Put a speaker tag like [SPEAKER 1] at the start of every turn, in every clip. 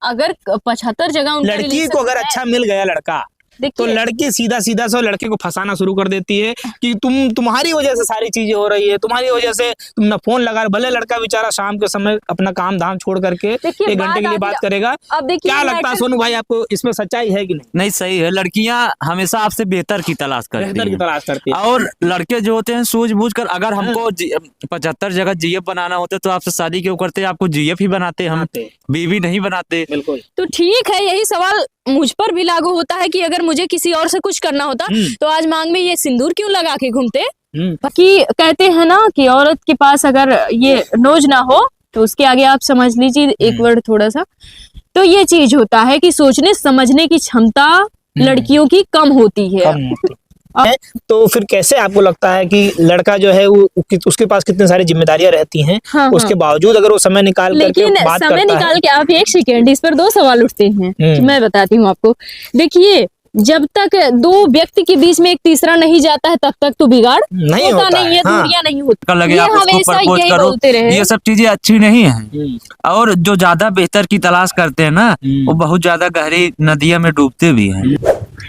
[SPEAKER 1] अगर 75 जगह उनके
[SPEAKER 2] लड़की को अगर अच्छा मिल गया लड़का तो लड़की सीधा सीधा से लड़के को फंसाना शुरू कर देती है कि तुम्हारी वजह से सारी चीजें हो रही है, तुम्हारी वजह से तुम ना फोन लगा, भले लड़का बेचारा शाम के समय अपना काम धाम छोड़ करके 1 घंटे के लिए बात करेगा।
[SPEAKER 1] अब देखिए
[SPEAKER 2] क्या लगता है सोनू भाई आपको, इसमें सच्चाई है कि नहीं?
[SPEAKER 3] नहीं, सही है। लड़कियां हमेशा आपसे बेहतर की तलाश करती हैं और लड़के जो होते हैं सूझबूझ कर, अगर हमको 75 जगह जीएफ बनाना होता तो आपसे शादी क्यों करते? आपको जीएफ ही बनाते, हम बीवी नहीं बनाते।
[SPEAKER 2] बिल्कुल।
[SPEAKER 1] तो ठीक है, यही सवाल मुझ पर भी लागू होता है कि अगर मुझे किसी और से कुछ करना होता तो आज मांग में ये सिंदूर क्यों लगा के घूमते? कि कहते हैं ना कि औरत के पास अगर ये नोज ना हो तो उसके आगे आप समझ लीजिए एक वर्ड थोड़ा सा, तो ये चीज होता है कि सोचने समझने की क्षमता लड़कियों की कम होती है।
[SPEAKER 2] तो फिर कैसे आपको लगता है कि लड़का जो है वो उसके पास कितनी सारी जिम्मेदारियां रहती हैं, उसके बावजूद अगर वो समय निकाल करके बात करता है?
[SPEAKER 1] समय निकाल के आप एक सेकेंड, इस पर 2 सवाल उठते हैं कि मैं बताती हूँ आपको। देखिए, जब तक 2 व्यक्ति के बीच में एक तीसरा नहीं जाता है तब तक तो बिगाड़ नहीं होता नहीं है, दूरियां नहीं होती।
[SPEAKER 3] लगे आप उसको प्रपोज करो, ये सब चीजें अच्छी नहीं है। और जो ज्यादा बेहतर की तलाश करते हैं ना, वो बहुत ज्यादा गहरी नदियों में डूबते भी हैं।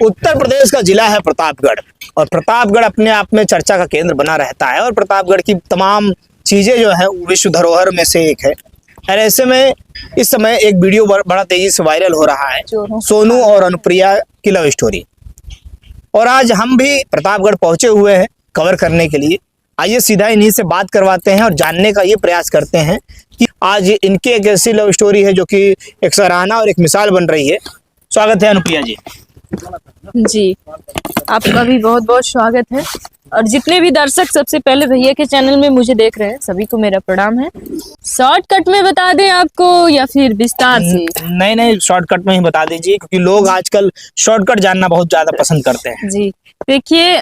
[SPEAKER 2] उत्तर प्रदेश का जिला है प्रतापगढ़, और प्रतापगढ़ अपने आप में चर्चा का केंद्र बना रहता है और प्रतापगढ़ की तमाम चीजें जो है विश्व धरोहर में से एक है। और ऐसे में इस समय एक वीडियो बड़ा तेजी से वायरल हो रहा है, सोनू और अनुप्रिया की लव स्टोरी। और आज हम भी प्रतापगढ़ पहुंचे हुए हैं कवर करने के लिए। आइए सीधा इन्हीं से बात करवाते हैं और जानने का ये प्रयास करते हैं कि आज इनकी एक ऐसी लव स्टोरी है जो कि एक सराहना और एक मिसाल बन रही है। स्वागत है अनुप्रिया जी।
[SPEAKER 1] जी, आपका भी बहुत बहुत स्वागत है। और जितने भी दर्शक सबसे पहले भैया के चैनल में मुझे देख रहे हैं सभी को मेरा प्रणाम है। शॉर्टकट में बता दें आपको या फिर विस्तार से?
[SPEAKER 2] नहीं, शॉर्टकट में ही बता दीजिए, क्योंकि लोग आजकल शॉर्टकट जानना बहुत ज्यादा पसंद करते हैं।
[SPEAKER 1] जी, देखिए,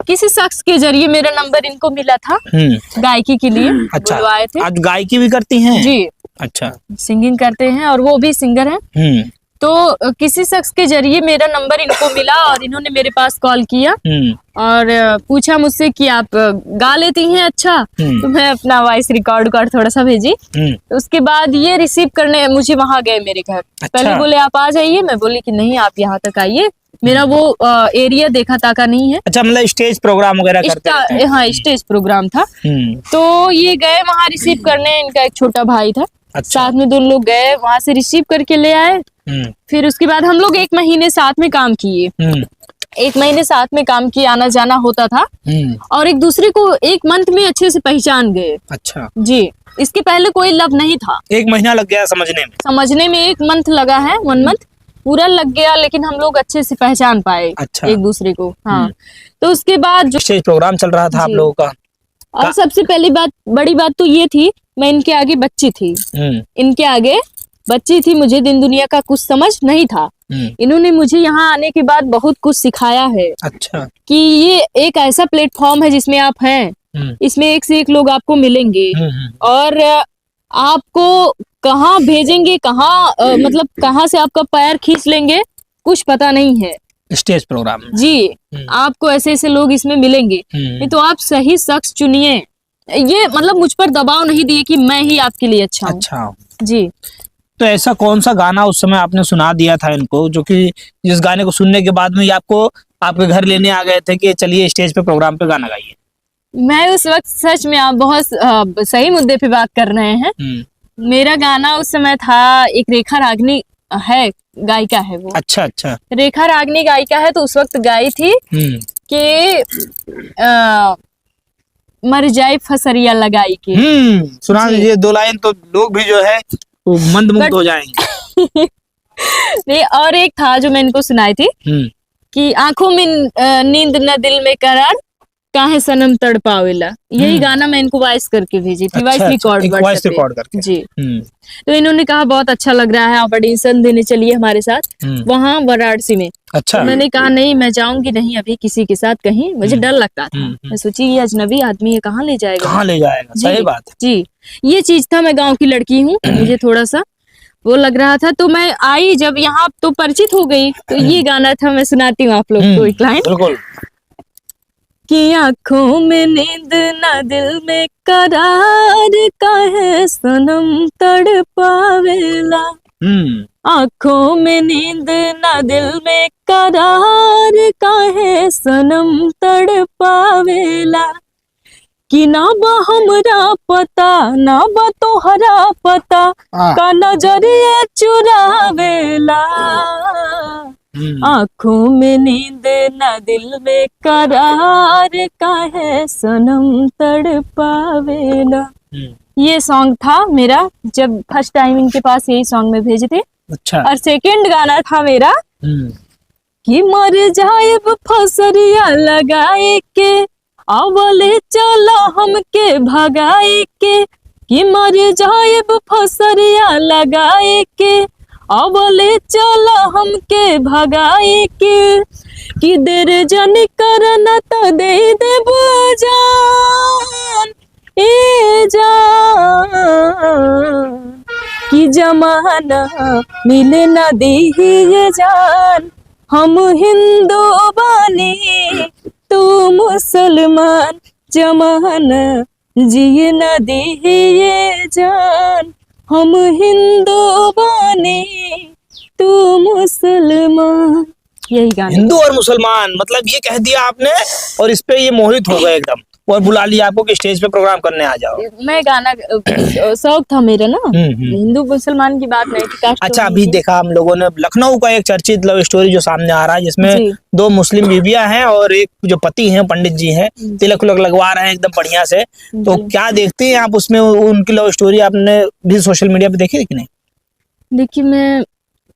[SPEAKER 1] किसी शख्स के जरिए मेरा नंबर इनको मिला था गायकी के लिए।
[SPEAKER 2] अच्छा,
[SPEAKER 1] बुलवाए थे।
[SPEAKER 2] आज गायकी भी करती हैं? जी। अच्छा,
[SPEAKER 1] सिंगिंग करते हैं और वो भी सिंगर हैं। तो किसी शख्स के जरिए मेरा नंबर इनको मिला और इन्होंने मेरे पास कॉल किया और पूछा मुझसे कि आप गा लेती हैं अच्छा? तो मैं अपना वॉइस रिकॉर्ड थोड़ा सा भेजी। तो उसके बाद ये रिसीव करने मुझे वहां गए मेरे घर। अच्छा। पहले बोले आप आ जाइए, मैं बोली कि नहीं आप यहाँ तक आइए, मेरा वो एरिया देखा ताका नहीं है।
[SPEAKER 2] अच्छा, मतलब स्टेज प्रोग्राम वगैरह करते हैं?
[SPEAKER 1] हाँ, स्टेज प्रोग्राम था। तो ये गए वहाँ रिसीव करने, इनका एक छोटा भाई था। अच्छा। साथ में 2 लोग गए, वहां से रिसीव करके ले आए। फिर उसके बाद हम लोग 1 महीने साथ में काम किए। 1 महीने साथ में काम किए, आना जाना होता था और एक दूसरे को 1 मंथ में अच्छे से पहचान गए। अच्छा जी, इसके पहले कोई लव नहीं था।
[SPEAKER 2] 1 महीना लग गया समझने में 1 मंथ लगा है, 1 मंथ पूरा लग गया, लेकिन हम लोग अच्छे से पहचान पाए। अच्छा। एक दूसरे को। हाँ। तो उसके बाद जो स्टेज प्रोग्राम चल रहा था आप लोगों का,
[SPEAKER 1] और सबसे पहली बात, बड़ी बात तो ये थी, मैं इनके आगे बच्ची थी। इनके आगे बच्ची थी, मुझे दिन दुनिया का कुछ समझ नहीं था। इन्होंने मुझे यहाँ आने के बाद बहुत कुछ सिखाया है। अच्छा। कि ये एक ऐसा प्लेटफॉर्म है जिसमें आप हैं, इसमें एक से एक लोग आपको मिलेंगे और आपको कहाँ भेजेंगे, कहाँ मतलब कहाँ से आपका पैर खींच लेंगे कुछ पता नहीं है।
[SPEAKER 2] स्टेज प्रोग्राम
[SPEAKER 1] जी, आपको ऐसे ऐसे लोग इसमें मिलेंगे, तो आप सही शख्स चुनिए। ये मतलब मुझ पर दबाव नहीं दिए कि मैं ही आपके लिए अच्छा हूँ। अच्छा जी।
[SPEAKER 2] तो ऐसा कौन सा गाना उस समय आपने सुना दिया था इनको, जो कि जिस गाने को सुनने के बाद में ये आपको आपके घर लेने आ गए थे कि चलिए स्टेज पे प्रोग्राम पे गाना गाइए?
[SPEAKER 1] मैं उस वक्त सच में, आप बहुत सही मुद्दे पे बात कर रहे हैं। मेरा गाना उस समय था, एक रेखा रागनी है, गायिका है वो। अच्छा अच्छा। रेखा रागनी गायिका है, तो उस वक्त गाई थी कि मर जाए फसरिया लगाई के।
[SPEAKER 2] सुना दीजिए 2 लाइन, तो लोग भी जो है वो मंदमुग्ध हो जाएंगे।
[SPEAKER 1] नहीं, और एक था जो मैं इनको सुनाई थी कि आंखों में नींद न दिल में करार, काहे सनम तड़पावेला। यही गाना मैं इनको वॉइस करके भेजी थी। वॉइस रिकॉर्ड करके जी। तो इन्होंने कहा बहुत अच्छा लग रहा है, आप ऑडिशन देने चलिए हमारे साथ वहाँ वाराणसी में। अच्छा। तो मैंने कहा नहीं, मैं जाऊंगी नहीं अभी किसी के साथ कहीं, मुझे डर लगता था। मैं सोची ये अजनबी आदमी है, कहाँ ले जाएगा।
[SPEAKER 2] सही बात है
[SPEAKER 1] जी। ये चीज था, मैं गाँव की लड़की हूँ, मुझे थोड़ा सा वो लग रहा था। तो मैं आई जब यहाँ तो परिचित हो गई, तो ये गाना था, मैं सुनाती हूँ आप लोग को एक लाइन कि आंखों में नींद ना दिल में करार काहे सनम तड़पावेला। आंखों में नींद ना दिल में करार काहे सनम तड़पावेला। कि ना बा हमरा पता ना बा तोहरा पता का नजरिए चुरावेला। आंखों में नींद ना दिल में करार काहे सनम तड़पावेला। ये सॉन्ग था मेरा, जब फर्स्ट टाइम इनके पास यही सॉन्ग में भेजे थे।
[SPEAKER 2] अच्छा।
[SPEAKER 1] और सेकंड गाना था मेरा कि मर जाएब फसरिया लगाए के आवले चला हमके भगाए के। कि मर जाएब फसरिया लगाए के आवले चला हमके भगाए के। कि देर जन करना तो दे देब जान ए जान। कि जमाना मिले न दीजिए जान। हम हिंदू बानी तू मुसलमान। जमाना जिए न दीजिए जान। हम हिंदू बानी तू मुसलमान। यही गाना।
[SPEAKER 2] हिंदू और मुसलमान, मतलब ये कह दिया आपने और इस पे ये मोहित हो गए एकदम, और बुला लिया आपको कि स्टेज पे प्रोग्राम करने आ जाओ।
[SPEAKER 1] मैं गाना शौक था मेरा ना, हिंदू मुसलमान की बात नहीं थी।
[SPEAKER 2] अच्छा, अभी देखा हम लोगों ने लखनऊ का एक चर्चित लव स्टोरी जो सामने आ रहा है, जिसमें दो मुस्लिम बीबियां हैं और एक जो पति हैं पंडित जी हैं, तिलक उलक लगवा रहे हैं एकदम बढ़िया से। तो क्या देखते हैं आप उसमें, उनकी लव स्टोरी आपने भी सोशल मीडिया पे देखी है कि नहीं?
[SPEAKER 1] देखिए, मैं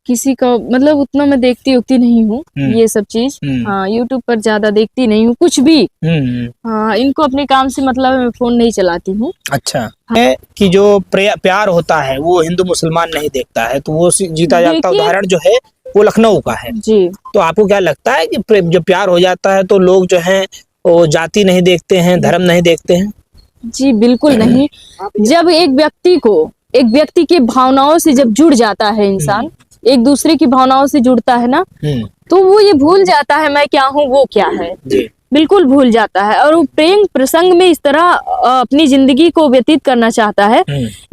[SPEAKER 1] किसी का मतलब उतना मैं देखती उगती नहीं हूँ ये सब चीज। हाँ, यूट्यूब पर ज्यादा देखती नहीं हूँ कुछ भी। हाँ, इनको अपने काम से मतलब मैं फोन नहीं चलाती हूँ।
[SPEAKER 2] अच्छा। हाँ। कि जो प्यार होता है वो हिंदू मुसलमान नहीं देखता है, तो वो जीता जागता उदाहरण जो है वो लखनऊ का है जी। तो आपको क्या लगता है कि जब प्यार हो जाता है तो लोग जो है वो जाति नहीं देखते हैं, धर्म नहीं देखते हैं?
[SPEAKER 1] जी बिल्कुल नहीं। जब एक व्यक्ति की भावनाओं से जब जुड़ जाता है इंसान, एक दूसरे की भावनाओं से जुड़ता है ना, तो वो ये भूल जाता है मैं क्या हूँ वो क्या है। बिल्कुल भूल जाता है और वो प्रेम प्रसंग में इस तरह अपनी जिंदगी को व्यतीत करना चाहता है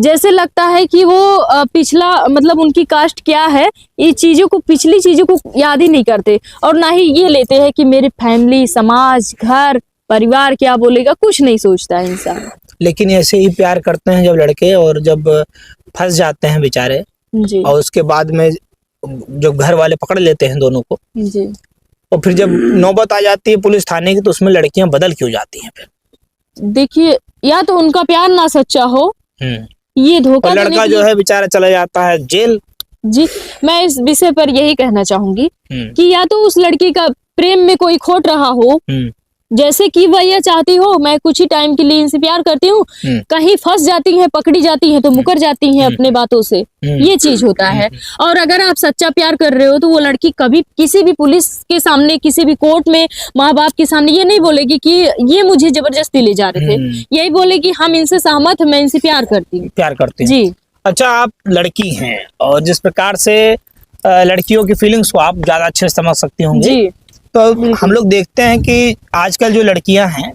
[SPEAKER 1] जैसे लगता है कि वो पिछला मतलब उनकी कास्ट क्या है, ये चीजों को, पिछली चीजों को याद ही नहीं करते और ना ही ये लेते हैं कि मेरी फैमिली, समाज, घर परिवार क्या बोलेगा, कुछ नहीं सोचता है इंसान।
[SPEAKER 2] लेकिन ऐसे ही प्यार करते हैं जब लड़के, और जब फंस जाते हैं बेचारे जी, और उसके बाद में जब घर वाले पकड़ लेते हैं दोनों को जी, और फिर जब नौबत आ जाती है पुलिस थाने की, तो उसमें लड़कियां बदल क्यों जाती हैं फिर?
[SPEAKER 1] देखिए, या तो उनका प्यार ना सच्चा हो, ये धोखा,
[SPEAKER 2] लड़का जो है बेचारा चला जाता है जेल।
[SPEAKER 1] जी, मैं इस विषय पर यही कहना चाहूंगी कि या तो उस लड़की का प्रेम में कोई खोट रहा हो, जैसे कि वह यह चाहती हो मैं कुछ ही टाइम के लिए इनसे प्यार करती हूँ, कहीं फंस जाती हैं, पकड़ी जाती हैं तो मुकर जाती हैं अपने बातों से, ये चीज होता है। और अगर आप सच्चा प्यार कर रहे हो तो वो लड़की कभी किसी भी पुलिस के सामने, किसी भी कोर्ट में, माँ बाप के सामने ये नहीं बोलेगी कि ये मुझे जबरदस्ती ले जा रहे थे, यही बोलेगी हम इनसे सहमत, मैं इनसे प्यार करती हूँ जी।
[SPEAKER 2] अच्छा, आप लड़की हैं और जिस प्रकार से लड़कियों की फीलिंग्स को आप ज्यादा अच्छे से समझ सकती होंगी जी। तो हम लोग देखते हैं कि आजकल जो लड़कियां हैं,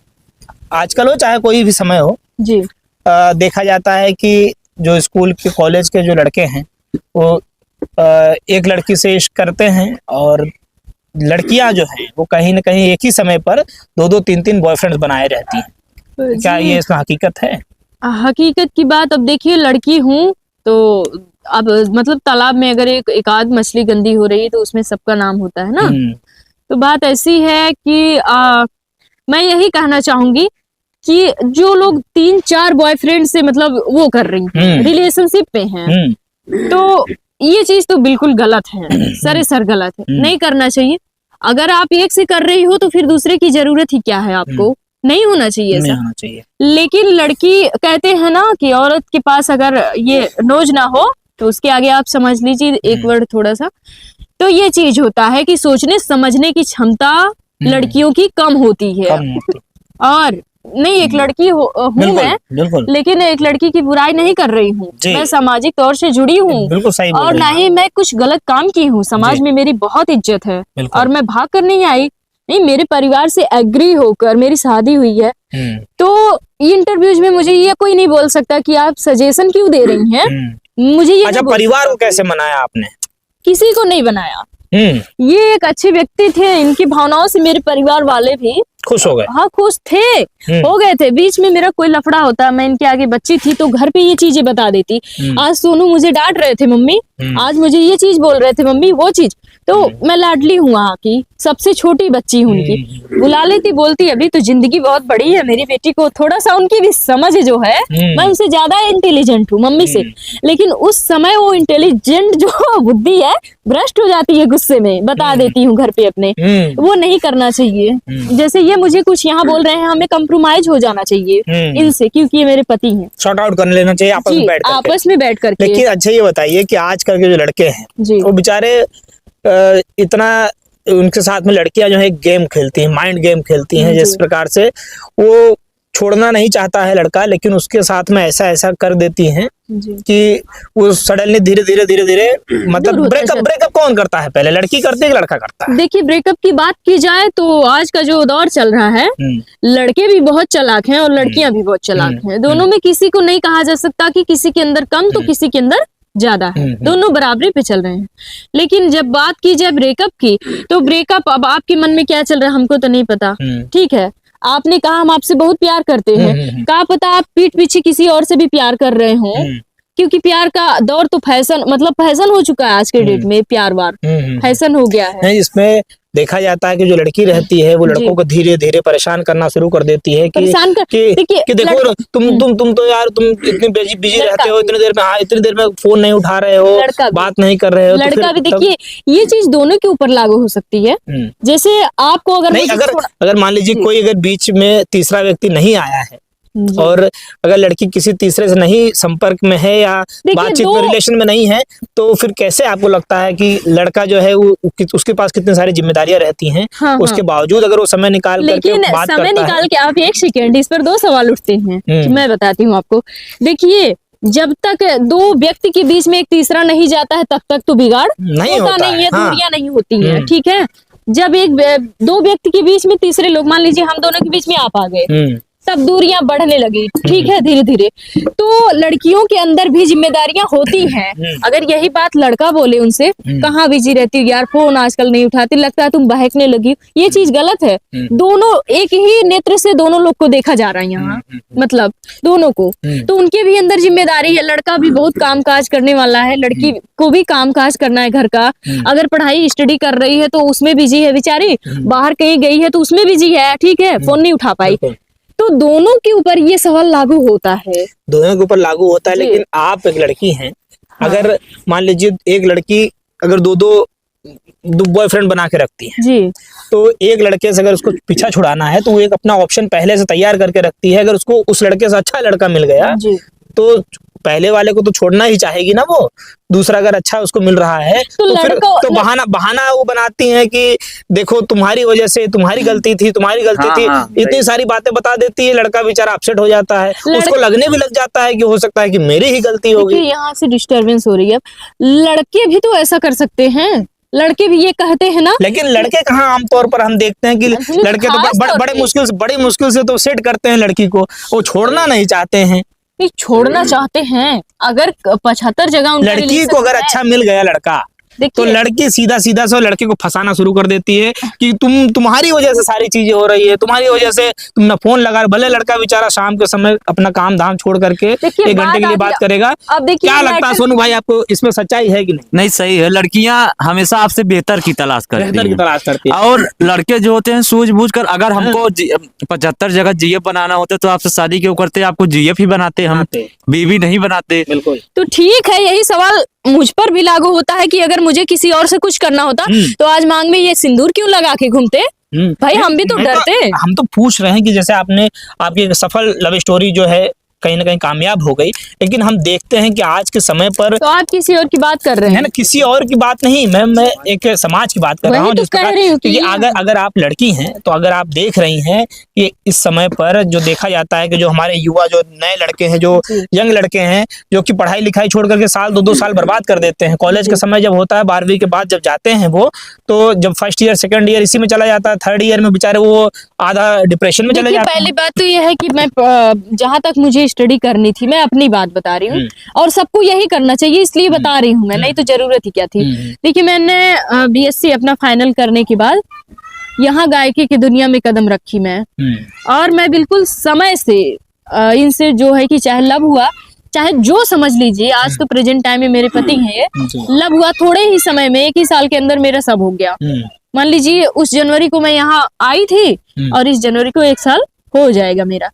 [SPEAKER 2] आजकल हो चाहे कोई भी समय हो जी, देखा जाता है कि जो स्कूल के कॉलेज के जो लड़के हैं वो एक लड़की से इश्क करते हैं, और लड़कियां जो हैं वो कहीं ना कहीं एक ही समय पर 2-2, 3-3 बॉयफ्रेंड्स बनाए रहती हैं। क्या ये इसमें हकीकत है?
[SPEAKER 1] हकीकत की बात, अब देखिए लड़की हूँ तो अब मतलब तालाब में अगर एक आध मछली गंदी हो रही है तो उसमें सबका नाम होता है ना। तो बात ऐसी है कि मैं यही कहना चाहूंगी कि जो लोग 3-4 बॉयफ्रेंड से मतलब वो कर रही हैं, रिलेशनशिप में हैं, तो ये चीज तो बिल्कुल गलत है, सरासर गलत है, नहीं करना चाहिए। अगर आप एक से कर रही हो तो फिर दूसरे की जरूरत ही क्या है आपको, नहीं होना चाहिए ऐसा। लेकिन लड़की कहते हैं ना कि औरत के पास अगर ये नोज ना हो तो उसके आगे आप समझ लीजिए एक वर्ड थोड़ा सा, तो ये चीज होता है कि सोचने समझने की क्षमता लड़कियों की कम होती है। और नहीं, एक लड़की हूँ मैं, लेकिन एक लड़की की बुराई नहीं कर रही हूँ, मैं सामाजिक तौर से जुड़ी हूँ और ना ही मैं कुछ गलत काम की हूँ, समाज में मेरी बहुत इज्जत है और मैं भाग कर नहीं आई। नहीं, मेरे परिवार से एग्री होकर मेरी शादी हुई है, तो इंटरव्यूज में मुझे ये कोई नहीं बोल सकता कि आप सजेशन क्यों दे रही हैं। मुझे ये
[SPEAKER 2] अच्छा, परिवार को कैसे मनाया आपने?
[SPEAKER 1] किसी को नहीं बनाया। ये एक अच्छे व्यक्ति थे, इनकी भावनाओं से मेरे परिवार वाले भी
[SPEAKER 2] खुश हो गए।
[SPEAKER 1] हाँ, खुश थे, हो गए थे। बीच में मेरा कोई लफड़ा होता, मैं इनके आगे बच्ची थी तो घर पे ये चीजें बता देती। आज सोनू मुझे डांट रहे थे मम्मी, आज मुझे ये चीज बोल रहे थे मम्मी, वो चीज। तो मैं लाडली हूँ वहाँ की, सबसे छोटी बच्ची हूँ उनकी, बुला लेती, बोलती अभी तो जिंदगी बहुत बड़ी है, मेरी बेटी को थोड़ा सा उनकी भी समझ जो है, मैं उनसे ज्यादा इंटेलिजेंट हूँ मम्मी से। लेकिन उस समय वो इंटेलिजेंट जो बुद्धि है भ्रष्ट हो जाती है गुस्से में, बता देती हूँ घर पे अपने, वो नहीं करना चाहिए। जैसे ये मुझे कुछ यहाँ बोल रहे हैं, हमें कंप्रोमाइज हो जाना चाहिए इनसे, क्योंकि ये मेरे पति हैं।
[SPEAKER 2] शॉर्ट आउट कर लेना चाहिए आपस में बैठ करके। लेकिन अच्छा ये बताइए कि आजकल के जो लड़के हैं वो बेचारे इतना, उनके साथ में लड़कियां जो है गेम खेलती हैं, माइंड गेम खेलती हैं, जिस प्रकार से वो छोड़ना नहीं चाहता है लड़का, लेकिन उसके साथ में ऐसा ऐसा कर देती हैं कि वो सडनली धीरे धीरे मतलब ब्रेकअप कौन करता है? पहले लड़की करती है कि लड़का करता है?
[SPEAKER 1] देखिए, ब्रेकअप की बात की जाए तो आज का जो दौर चल रहा है, लड़के भी बहुत चालाक हैं और लड़कियां भी बहुत चालाक हैं। दोनों में किसी को नहीं कहा जा सकता कि किसी के अंदर कम तो किसी के अंदर ज्यादा है, दोनों बराबरी पे चल रहे हैं। लेकिन जब बात की जाए ब्रेकअप की, तो ब्रेकअप अब आपके मन में क्या चल रहा है हमको तो नहीं पता। ठीक है, आपने कहा हम आपसे बहुत प्यार करते हैं, क्या पता आप पीठ पीछे किसी और से भी प्यार कर रहे हो, क्योंकि प्यार का दौर तो फैशन हो चुका है आज के डेट में, प्यार वार फैशन हो गया है।
[SPEAKER 2] इसमें देखा जाता है कि जो लड़की रहती है वो लड़कों को धीरे धीरे परेशान करना शुरू कर देती है कि देखो तुम तो यार तुम इतने बिजी रहते हो, इतनी देर में फोन नहीं उठा रहे हो, बात नहीं कर रहे हो।
[SPEAKER 1] लड़का भी देखिए, ये चीज दोनों के ऊपर लागू हो सकती है। जैसे आपको
[SPEAKER 2] अगर मान लीजिए कोई अगर बीच में तीसरा व्यक्ति नहीं आया है और अगर लड़की किसी तीसरे से नहीं संपर्क में है या बातचीत में, रिलेशन में नहीं है, तो फिर कैसे आपको लगता है कि लड़का जो है वो उसके पास कितनी सारी जिम्मेदारियां रहती हैं, उसके बावजूद अगर वो समय निकाल करके बात करता है।
[SPEAKER 1] समय निकाल के आप एक सेकेंड, इस पर दो सवाल उठते हैं कि मैं बताती हूँ आपको। देखिए, जब तक दो व्यक्ति के बीच में एक तीसरा नहीं जाता है तब तक तो बिगाड़ नहीं होता नहीं है, दूरियां नहीं होती है। ठीक है, जब दो व्यक्ति के बीच में तीसरे लोग, मान लीजिए हम दोनों के बीच में आप आ गए, तब दूरियां बढ़ने लगी। ठीक है, धीरे धीरे। तो लड़कियों के अंदर भी जिम्मेदारियां होती हैं। अगर यही बात लड़का बोले उनसे, कहाँ बिजी रहती हो यार, फोन आजकल नहीं उठाती, लगता है तुम बहकने लगी, ये चीज गलत है। दोनों एक ही नेत्र से दोनों लोग को देखा जा रहा है यहाँ, मतलब दोनों को, तो उनके भी अंदर जिम्मेदारी है। लड़का भी बहुत काम काज करने वाला है, लड़की को भी काम काज करना है घर का। अगर पढ़ाई स्टडी कर रही है तो उसमें बिजी है बेचारी, बाहर कहीं गई है तो उसमें बिजी है। ठीक है, फोन नहीं उठा पाई, तो दोनों के ऊपर ये सवाल लागू होता है,
[SPEAKER 2] दोनों के ऊपर लागू होता है। लेकिन आप एक लड़की हैं, अगर मान लीजिए एक लड़की अगर दो बॉयफ्रेंड बना के रखती है
[SPEAKER 1] जी,
[SPEAKER 2] तो एक लड़के से अगर उसको पीछा छुड़ाना है तो वो एक अपना ऑप्शन पहले से तैयार करके रखती है। अगर उसको उस लड़के से अच्छा लड़का मिल गया तो पहले वाले को तो छोड़ना ही चाहेगी ना वो, दूसरा अगर अच्छा उसको मिल रहा है तो फिर तो बहाना वो बनाती हैं कि देखो तुम्हारी वजह से, तुम्हारी गलती थी, इतनी सारी बातें बता देती है। लड़का बेचारा अपसेट हो जाता है, उसको लगने भी लग जाता है कि हो सकता है कि मेरी ही गलती होगी।
[SPEAKER 1] यहाँ से डिस्टर्बेंस हो रही है। लड़के भी तो ऐसा कर सकते हैं, लड़के भी ये कहते हैं ना।
[SPEAKER 2] लेकिन लड़के कहाँ, आमतौर पर हम देखते हैं कि लड़के तो बड़ी मुश्किल से तो सेट करते हैं लड़की को, वो छोड़ना नहीं चाहते हैं।
[SPEAKER 1] नहीं, छोड़ना चाहते हैं, अगर 75 जगह
[SPEAKER 2] लड़की को अगर अच्छा मिल गया लड़का, तो लड़की सीधा से लड़के को फंसाना शुरू कर देती है कि तुम्हारी वजह से सारी चीजें हो रही है, तुम्हारी वजह से तुम ना फोन लगा। भले लड़का बेचारा शाम के समय अपना काम धाम छोड़ करके 1 घंटे के लिए बात करेगा। अब क्या लगता है सोनू भाई आपको, इसमें सच्चाई है कि नहीं?
[SPEAKER 3] नहीं, सही है। लड़कियां हमेशा आपसे बेहतर की तलाश करती हैं और लड़के जो होते हैं सूझबूझ कर, अगर हमको 75 जगह जीएफ बनाना होता तो आपसे शादी क्यों करते? आपको जीएफ ही बनाते, हम बीवी नहीं बनाते।
[SPEAKER 2] बिल्कुल।
[SPEAKER 1] तो ठीक है, यही सवाल मुझ पर भी लागू होता है कि अगर मुझे किसी और से कुछ करना होता तो आज मांग में ये सिंदूर क्यों लगा के घूमते? भाई हम भी तो डरते।
[SPEAKER 2] हम तो पूछ रहे हैं कि जैसे आपने आपकी सफल लव स्टोरी जो है कहीं ना कहीं कामयाब हो गई। लेकिन हम देखते हैं कि आज के समय पर,
[SPEAKER 1] तो आप किसी और की बात कर रहे
[SPEAKER 2] है
[SPEAKER 1] हैं
[SPEAKER 2] ना, किसी और की बात नहीं, मैं एक समाज की बात कर रहा
[SPEAKER 1] वही
[SPEAKER 2] हूँ।
[SPEAKER 1] तो
[SPEAKER 2] जिस
[SPEAKER 1] कह
[SPEAKER 2] प्रकार,
[SPEAKER 1] रही हूँ कि
[SPEAKER 2] क्योंकि अगर आप लड़की हैं तो अगर आप देख रही हैं कि इस समय पर जो देखा जाता है कि जो हमारे युवा, जो नए लड़के हैं, जो
[SPEAKER 1] जी।
[SPEAKER 2] यंग लड़के हैं, जो कि पढ़ाई लिखाई छोड़ करके साल 2-2 साल बर्बाद कर देते हैं। कॉलेज का समय जब होता है, 12वीं के बाद जब जाते हैं वो, तो जब फर्स्ट ईयर सेकंड ईयर इसी में चला जाता है, थर्ड ईयर में बेचारे वो आधा डिप्रेशन में चले
[SPEAKER 1] देखिए,
[SPEAKER 2] जाते
[SPEAKER 1] पहली
[SPEAKER 2] हैं।
[SPEAKER 1] बात तो यह है कि मैं जहां तक मुझे स्टडी करनी थी, मैं अपनी बात बता रही हूँ, और सबको यही करना चाहिए, इसलिए बता रही हूँ मैं, नहीं तो जरूरत ही क्या थी। देखिए, मैंने बीएससी अपना फाइनल करने के बाद यहाँ गायकी की दुनिया में कदम रखी मैं, और मैं बिल्कुल समय से इनसे जो है कि चाहे लव हुआ, चाहे जो समझ लीजिए, आज तो प्रेजेंट टाइम में मेरे पति हैं ये, लव हुआ थोड़े ही समय में, 1 ही साल के अंदर मेरा सब हो गया। मान लीजिए उस जनवरी को मैं यहाँ आई थी और इस जनवरी को 1 साल हो जाएगा मेरा।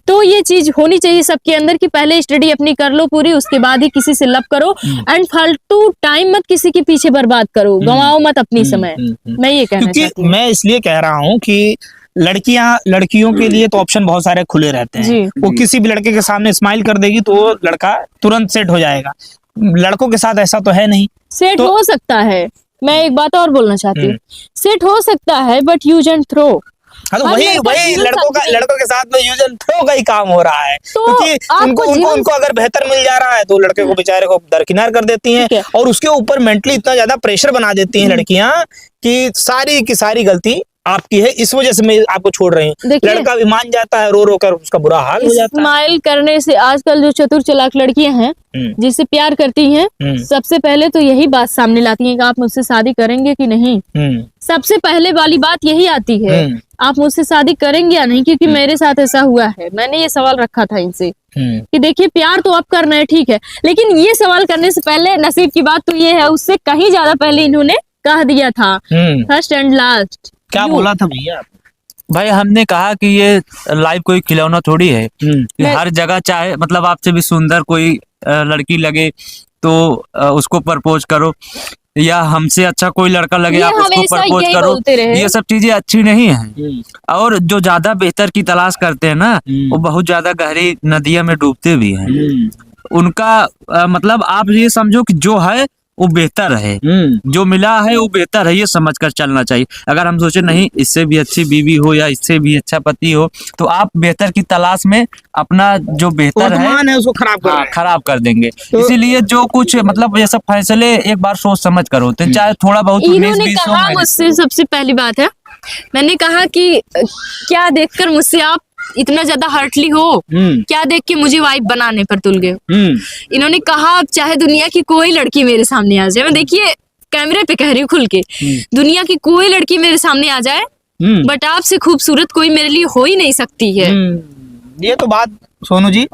[SPEAKER 1] तो ये चीज होनी चाहिए सबके अंदर कि पहले स्टडी अपनी कर लो पूरी, उसके बाद ही किसी से लव करो, एंड फालतू टाइम मत किसी के पीछे बर्बाद करो, गंवाओ मत अपनी समय। मैं ये कहना चाहती हूँ।
[SPEAKER 2] क्योंकि मैं इसलिए कह रहा हूँ कि लड़कियों के लिए तो ऑप्शन बहुत सारे खुले रहते हैं।
[SPEAKER 1] जी।
[SPEAKER 2] वो किसी भी लड़के के सामने स्माइल कर देगी तो वो लड़का तुरंत सेट हो जाएगा। लड़कों के साथ ऐसा तो है नहीं।
[SPEAKER 1] सेट
[SPEAKER 2] तो
[SPEAKER 1] हो सकता है, मैं एक बात और बोलना चाहती हूँ, सेट हो सकता है, बट यूज एंड थ्रो।
[SPEAKER 2] हाँ, तो वही लड़कों के साथ में यूज एंड थ्रो का ही काम हो रहा है।
[SPEAKER 1] तो
[SPEAKER 2] क्योंकि उनको अगर बेहतर मिल जा रहा है तो लड़के को बेचारे को दरकिनार कर देती हैं, और उसके ऊपर मेंटली इतना ज्यादा प्रेशर बना देती हैं लड़कियां कि सारी की सारी गलती आपकी है, इस वजह से मैं आपको छोड़ रही हूँ। लड़का भी मान जाता है, रो रो कर उसका बुरा हाल हो जाता है।
[SPEAKER 1] स्माइल करने से आजकल जो चतुर चालाक लड़कियां हैं जिससे प्यार करती हैं, सबसे पहले तो यही बात सामने लाती हैं कि आप मुझसे शादी करेंगे कि नहीं। सबसे पहले वाली बात यही आती है, आप मुझसे शादी करेंगे या नहीं, क्योंकि मेरे साथ ऐसा हुआ है। मैंने ये सवाल रखा था इनसे कि देखिए, प्यार तो आप करना है ठीक है, लेकिन ये सवाल करने से पहले नसीब की बात तो ये है, उससे कहीं ज्यादा पहले इन्होंने कह दिया था फर्स्ट एंड लास्ट।
[SPEAKER 2] क्या बोला था भैया?
[SPEAKER 3] भाई हमने कहा कि ये लाइफ कोई खिलौना थोड़ी है कि हर जगह चाहे मतलब आपसे भी सुंदर कोई लड़की लगे तो उसको प्रपोज करो, या हमसे अच्छा कोई लड़का लगे आप उसको प्रपोज करो। ये सब चीजें अच्छी नहीं है। और जो ज्यादा बेहतर की तलाश करते हैं ना, वो बहुत ज्यादा गहरी नदियों में डूबते भी हैं। उनका मतलब आप ये समझो कि जो है वो बेहतर है, जो मिला है वो बेहतर है, ये समझकर चलना चाहिए। अगर हम सोचे नहीं इससे भी अच्छी बीवी हो या इससे भी अच्छा पति हो, तो आप बेहतर की तलाश में अपना जो बेहतर है
[SPEAKER 2] उसको
[SPEAKER 3] खराब कर देंगे। तो इसीलिए जो कुछ मतलब ये सब फैसले एक बार सोच समझ कर होते हैं, चाहे थोड़ा बहुत
[SPEAKER 1] इन्होंने कहा मुझसे, सबसे पहली बात है, मैंने कहा कि क्या देखकर मुझसे आप इतना ज्यादा हर्टली हो, क्या देख के मुझे वाइफ बनाने पर तुल गए। इन्होंने कहा चाहे दुनिया की कोई लड़की मेरे सामने आ जाए, मैं देखिए कैमरे पे कह रही हूँ खुल के, दुनिया की कोई लड़की मेरे सामने आ जाए, बट आपसे खूबसूरत कोई मेरे लिए हो ही नहीं सकती है।
[SPEAKER 2] ये तो बात सोनू जी,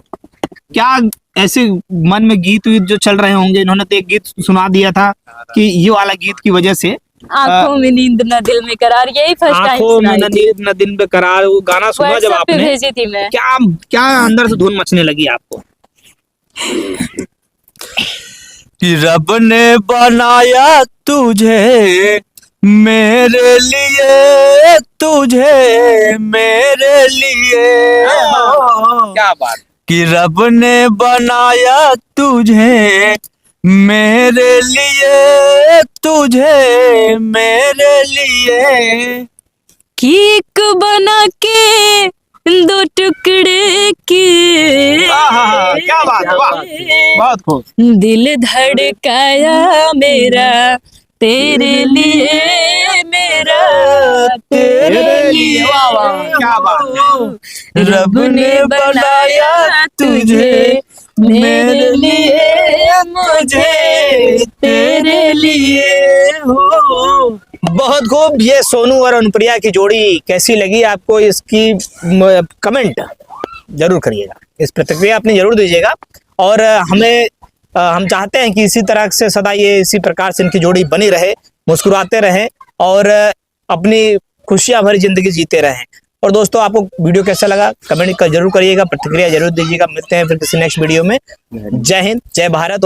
[SPEAKER 2] क्या ऐसे मन में गीत जो चल रहे होंगे, इन्होंने तो एक गीत सुना दिया था कि ये वाला गीत की वजह से
[SPEAKER 1] आंखों में नींद न दिल में करार, यही फर्स्ट टाइम
[SPEAKER 2] आंखों में नींद न दिल में करार, वो गाना सुना जब आपने,
[SPEAKER 1] भेजी थी मैं,
[SPEAKER 2] क्या अंदर से धुन मचने लगी आपको?
[SPEAKER 3] कि रब ने बनाया तुझे मेरे लिए, तुझे मेरे लिए,
[SPEAKER 2] क्या बात,
[SPEAKER 3] कि रब ने बनाया तुझे मेरे लिए, तुझे मेरे लिए,
[SPEAKER 1] कि एक बना के 2 टुकड़े के,
[SPEAKER 2] क्या बात, बहुत खूब,
[SPEAKER 1] दिल धड़काया मेरा तेरे लिए, मेरा तेरे लिए,
[SPEAKER 2] क्या बात,
[SPEAKER 3] रब ने बनाया तुझे मेरे लिए, मुझे तेरे लिए हो।
[SPEAKER 2] बहुत खूब। ये सोनू और अनुप्रिया की जोड़ी कैसी लगी आपको, इसकी कमेंट जरूर करिएगा, इस प्रतिक्रिया अपनी जरूर दीजिएगा। और हम चाहते हैं कि इसी तरह से सदा ये इसी प्रकार से इनकी जोड़ी बनी रहे, मुस्कुराते रहें और अपनी खुशियां भरी जिंदगी जीते रहें। और दोस्तों, आपको वीडियो कैसा लगा कमेंट जरूर करिएगा, प्रतिक्रिया जरूर दीजिएगा। मिलते हैं फिर किसी नेक्स्ट वीडियो में। जय हिंद, जय भारत।